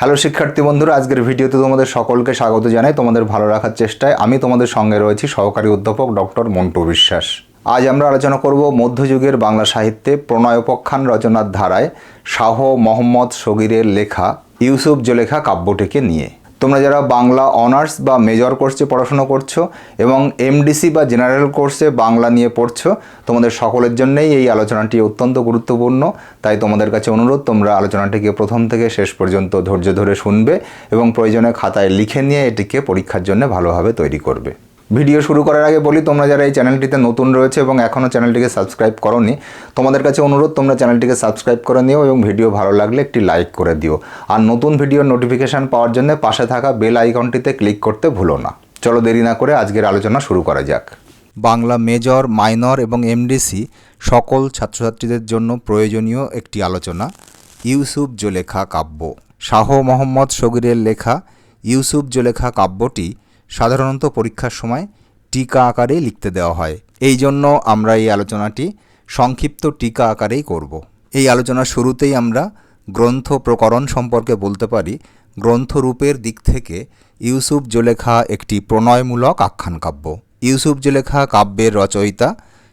Hello শিক্ষার্থী বন্ধুরা, আজকের ভিডিওতে তোমাদের সকলকে স্বাগত জানাই। তোমাদের ভালো রাখার চেষ্টায় আমি তোমাদের সঙ্গে রয়েছি সহকারী অধ্যাপক ডক্টর মন্টু বিশ্বাস। আজ আমরা আলোচনা করব মধ্যযুগের বাংলা সাহিত্যে প্রণয়োপাখ্যান রচনার ধারায় শাহ মোহাম্মদ শগীরের লেখা ইউসুফ জুলেখা কাব্যটিকে নিয়ে। তোমরা যারা বাংলা অনার্স বা মেজর কোর্সে পড়াশোনা করছো এবং এমডিসি বা জেনারেল কোর্সে বাংলা নিয়ে পড়ছো, তোমাদের সকলের জন্যই এই আলোচনাটি অত্যন্ত গুরুত্বপূর্ণ। তাই তোমাদের কাছে অনুরোধ, তোমরা আলোচনাটিকে প্রথম থেকে শেষ পর্যন্ত ধৈর্য ধরে শুনবে এবং প্রয়োজনে খাতায় লিখে নিয়ে এটিকে পরীক্ষার জন্য ভালোভাবে তৈরি করবে। ভিডিও শুরু করার আগে বলি, তোমরা যারা এই চ্যানেলটিতে নতুন রয়েছে এবং এখনও চ্যানেলটিকে সাবস্ক্রাইব করোনি, তোমাদের কাছে অনুরোধ তোমরা চ্যানেলটিকে সাবস্ক্রাইব করে নিও এবং ভিডিও ভালো লাগলে একটি লাইক করে দিও। আর নতুন ভিডিওর নোটিফিকেশান পাওয়ার জন্য পাশে থাকা বেল আইকনটিতে ক্লিক করতে ভুলো না। চলো দেরি না করে আজকের আলোচনা শুরু করা যাক। বাংলা মেজর, মাইনর এবং এমডিসি সকল ছাত্রছাত্রীদের জন্য প্রয়োজনীয় একটি আলোচনা ইউসুফ জুলেখা কাব্য। শাহ মোহাম্মদ শগীরের লেখা ইউসুফ জুলেখা কাব্যটি সাধারণত পরীক্ষার সময় টিকা আকারে লিখতে দেওয়া হয়। এই জন্য আমরা এই আলোচনাটি সংক্ষিপ্ত টিকা আকারেই করব। এই আলোচনার শুরুতেই আমরা গ্রন্থ প্রকরণ সম্পর্কে বলতে পারি। গ্রন্থরূপের দিক থেকে ইউসুফ জুলেখা একটি প্রণয়মূলক আখ্যান কাব্য। ইউসুফ জুলেখা কাব্যের রচয়িতা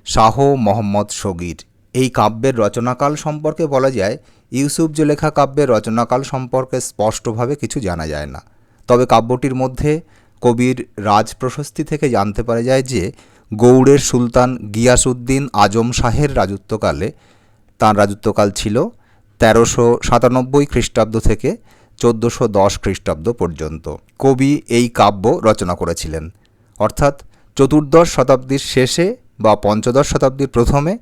শাহ মোহাম্মদ শগীর। এই কাব্যের রচনাকাল সম্পর্কে বলা যায়, ইউসুফ জুলেখা কাব্যের রচনাকাল সম্পর্কে স্পষ্টভাবে কিছু জানা যায় না। তবে কাব্যটির মধ্যে কবির রাজপ্রশস্তি থেকে জানতে পারা যায় যে গৌড়ের সুলতান গিয়াসউদ্দিন আজম শাহের রাজত্বকালে, তাঁর রাজত্বকাল ছিল 1397 খ্রিস্টাব্দ থেকে 1410 খ্রিস্টাব্দ পর্যন্ত। কবি এই কাব্য রচনা করেছিলেন, অর্থাৎ চতুর্দশ শতাব্দীর শেষে বা পঞ্চদশ শতাব্দীর প্রথমে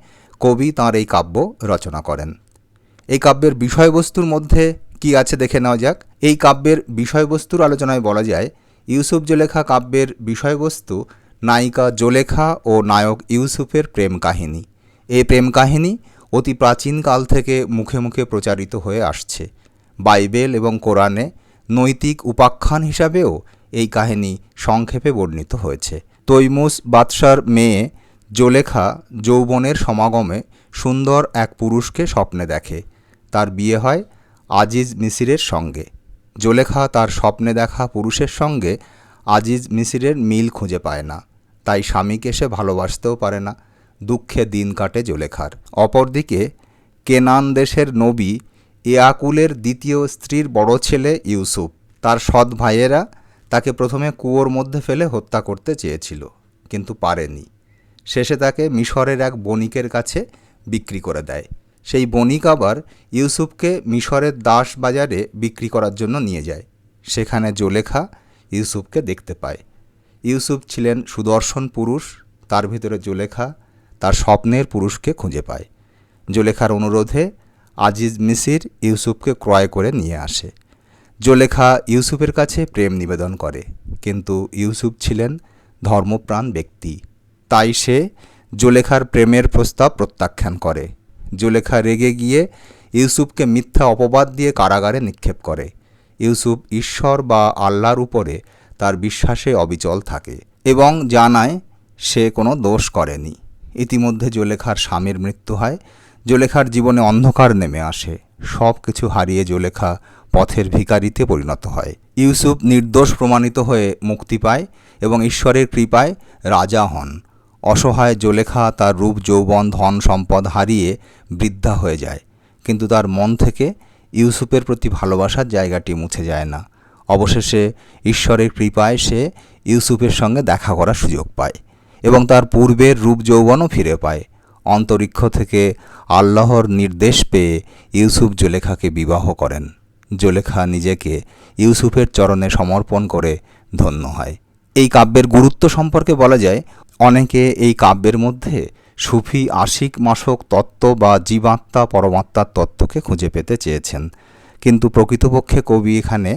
কবি তাঁর এই কাব্য রচনা করেন। এই কাব্যের বিষয়বস্তুর মধ্যে কি আছে দেখে নেওয়া যাক। এই কাব্যের বিষয়বস্তুর আলোচনায় বলা যায়, ইউসুফ জুলেখা কাব্যের বিষয়বস্তু নায়িকা জুলেখা ও নায়ক ইউসুফের প্রেম কাহিনী। এই প্রেম কাহিনী অতি প্রাচীন কাল থেকে মুখে মুখে প্রচারিত হয়ে আসছে। বাইবেল এবং কোরআনে নৈতিক উপাখ্যান হিসাবেও এই কাহিনী সংক্ষেপে বর্ণিত হয়েছে। তৈমুস বাদশার মেয়ে জুলেখা যৌবনের সমাগমে সুন্দর এক পুরুষকে স্বপ্নে দেখে। তার বিয়ে হয় আজিজ মিসিরের সঙ্গে। জুলেখা তার স্বপ্নে দেখা পুরুষের সঙ্গে আজিজ মিসিরের মিল খুঁজে পায় না, তাই স্বামীকে সে ভালোবাসতেও পারে না। দুঃখে দিন কাটে জুলেখার। অপরদিকে কেনান দেশের নবী ইয়াকুলের দ্বিতীয় স্ত্রীর বড় ছেলে ইউসুফ, তার সৎ ভাইয়েরা তাকে প্রথমে কুয়োর মধ্যে ফেলে হত্যা করতে চেয়েছিল, কিন্তু পারেনি। শেষে তাকে মিশরের এক বণিকের কাছে বিক্রি করে দেয়। সেই বণিক আবার ইউসুফকে মিশরের দাস বাজারে বিক্রি করার জন্য নিয়ে যায়। সেখানে জুলেখা ইউসুফকে দেখতে পায়। ইউসুফ ছিলেন সুদর্শন পুরুষ, তার ভিতরে জুলেখা তার স্বপ্নের পুরুষকে খুঁজে পায়। জুলেখার অনুরোধে আজিজ মিসির ইউসুফকে ক্রয় করে নিয়ে আসে। জুলেখা ইউসুফের কাছে প্রেম নিবেদন করে, কিন্তু ইউসুফ ছিলেন ধর্মপ্রাণ ব্যক্তি, তাই সে জুলেখার প্রেমের প্রস্তাব প্রত্যাখ্যান করে। জুলেখা রেগে গিয়ে ইউসুফকে মিথ্যা অপবাদ দিয়ে কারাগারে নিক্ষেপ করে। ইউসুফ ঈশ্বর বা আল্লাহর উপরে তার বিশ্বাসে অবিচল থাকে এবং জানায় সে কোনো দোষ করেনি। ইতিমধ্যে জুলেখার স্বামীর মৃত্যু হয়। জুলেখার জীবনে অন্ধকার নেমে আসে। সব কিছু হারিয়ে জুলেখা পথের ভিখারিতে পরিণত হয়। ইউসুফ নির্দোষ প্রমাণিত হয়ে মুক্তি পায় এবং ঈশ্বরের কৃপায় রাজা হন। অসহায় জুলেখা তার রূপ যৌবন ধন সম্পদ হারিয়ে বৃদ্ধা হয়ে যায়, কিন্তু তার মন থেকে ইউসুফের প্রতি ভালোবাসার জায়গাটি মুছে যায় না। অবশেষে ঈশ্বরের কৃপায় সে ইউসুফের সঙ্গে দেখা করার সুযোগ পায় এবং তার পূর্বের রূপ যৌবনও ফিরে পায়। অন্তরিক্ষ থেকে আল্লাহর নির্দেশ পেয়ে ইউসুফ জুলেখাকে বিবাহ করেন। জুলেখা নিজেকে ইউসুফের চরণে সমর্পণ করে ধন্য হয়। এই কাব্যের গুরুত্ব সম্পর্কে বলা যায়, অনেকে এই কাব্যের মধ্যে সুফি আশিক মাসক তত্ত্ব বা জীবাত্মা পরমাত্মার তত্ত্বকে খুঁজে পেতে চেয়েছেন, কিন্তু প্রকৃতপক্ষে কবি এখানে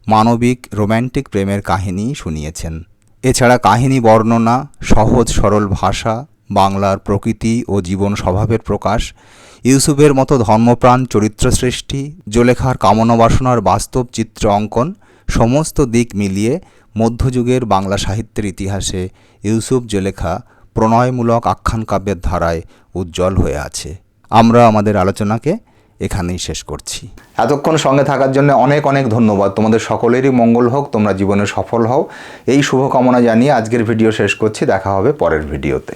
মানবিক রোম্যান্টিক প্রেমের কাহিনী শুনিয়েছেন। এছাড়া কাহিনী বর্ণনা, সহজ সরল ভাষা, বাংলার প্রকৃতি ও জীবন স্বভাবের প্রকাশ, ইউসুফের মতো ধর্মপ্রাণ চরিত্র সৃষ্টি, জুলেখার কামনা বাসনার বাস্তব চিত্র অঙ্কন, সমস্ত দিক মিলিয়ে মধ্যযুগের বাংলা সাহিত্যের ইতিহাসে ইউসুফ জুলেখা প্রণয়মূলক আখ্যান কাব্যের ধারায় উজ্জ্বল হয়ে আছে। আমরা আমাদের আলোচনাকে এখানেই শেষ করছি। এতক্ষণ সঙ্গে থাকার জন্য অনেক অনেক ধন্যবাদ। তোমাদের সকলেরই মঙ্গল হোক, তোমরা জীবনে সফল হও, এই শুভকামনা জানিয়ে আজকের ভিডিও শেষ করছি। দেখা হবে পরের ভিডিওতে।